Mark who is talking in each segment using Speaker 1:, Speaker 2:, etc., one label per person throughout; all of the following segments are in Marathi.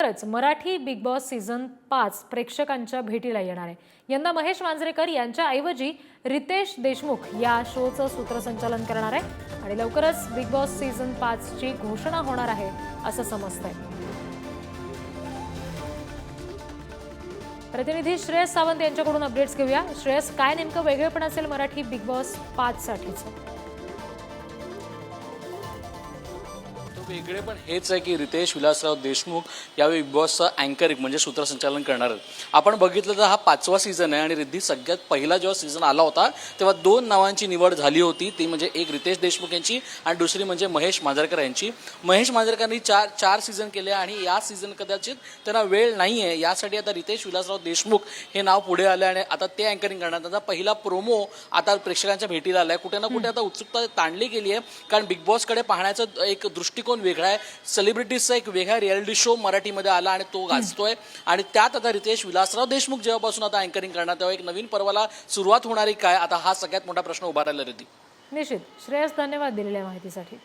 Speaker 1: लवकरच मराठी बिग बॉस सीझन 5 प्रेक्षकांच्या भेटीला येणार आहे। यंदा महेश मांजरेकर यांच्या ऐवजी रितेश देशमुख या शोचं सूत्रसंचालन करणार आहे आणि लवकरच बिग बॉस सीझन 5 ची घोषणा होणार आहे असं समजतंय। प्रतिनिधी श्रेयस सावंत यांच्याकडून अपडेट्स घेऊया। श्रेयस, काय नेमकं वेगळेपण असेल मराठी बिग बॉस 5 साठीचं?
Speaker 2: वेगळे पण हेच आहे की रितेश विलासराव देशमुख यावेळी बिग बॉसचं अँकरिंग म्हणजे सूत्रसंचालन करणार आहेत। आपण बघितलं तर हा 5वा सीझन आहे आणि रिद्धी सगळ्यात पहिला जेव्हा सीझन आला होता तेव्हा 2 नावांची निवड झाली होती, ती म्हणजे एक रितेश देशमुख यांची आणि दुसरी म्हणजे महेश मांजरेकर यांची। महेश मांजरेकरांनी चार सीझन केले आणि या सीझन कदाचित त्यांना वेळ नाही आहे, यासाठी आता रितेश विलासराव देशमुख हे नाव पुढे आले आणि आता ते अँकरिंग करणार। त्यांचा पहिला प्रोमो आता प्रेक्षकांच्या भेटीला आलाय। कुठे ना कुठे आता उत्सुकता ताणली गेली आहे, कारण बिग बॉसकडे पाहण्याचा एक दृष्टिकोन वेगळा आहे। सेलिब्रिटीजचा एक वेगळा रियालिटी शो मराठीमध्ये आला आणि तो गाजतोय आणि त्यात आता रितेश विलासराव देशमुख जेव्हापासून आता अँकरिंग करणार तेव्हा एक नवीन पर्वाला सुरुवात होणारी काय, आता हा सगळ्यात मोठा प्रश्न उभा राहिला रिद्धी।
Speaker 1: निश्चित श्रेयस, धन्यवाद दिलेल्या माहितीसाठी।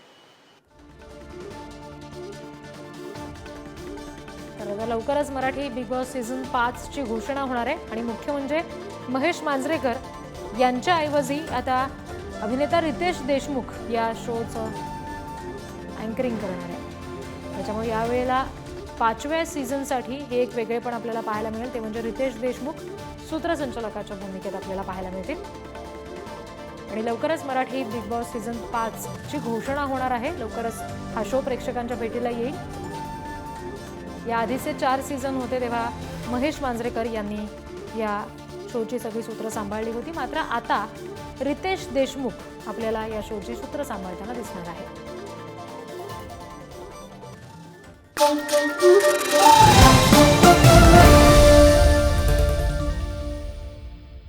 Speaker 1: तर आता लवकरच मराठी बिग बॉस सीझन 5 ची घोषणा होणार आहे आणि मुख्य म्हणजे महेश मांजरेकर यांच्या ऐवजी आता अभिनेता रितेश देशमुख या शोचं अँकरिंग करणार आहे। त्याच्यामुळे यावेळेला 5व्या सीझनसाठी हे एक वेगळेपण आपल्याला पाहायला मिळेल, ते म्हणजे रितेश देशमुख सूत्रसंचालकाच्या भूमिकेत आपल्याला पाहायला मिळतील आणि लवकरच मराठी बिग बॉस सीझन 5 ची घोषणा होणार आहे। लवकरच हा शो प्रेक्षकांच्या भेटीला येईल। या आधीचे 4 सीझन होते तेव्हा महेश मांजरेकर यांनी या शोची सगळी सूत्र सांभाळली होती, मात्र आता रितेश देशमुख आपल्याला या शोची सूत्र सांभाळताना दिसणार आहे।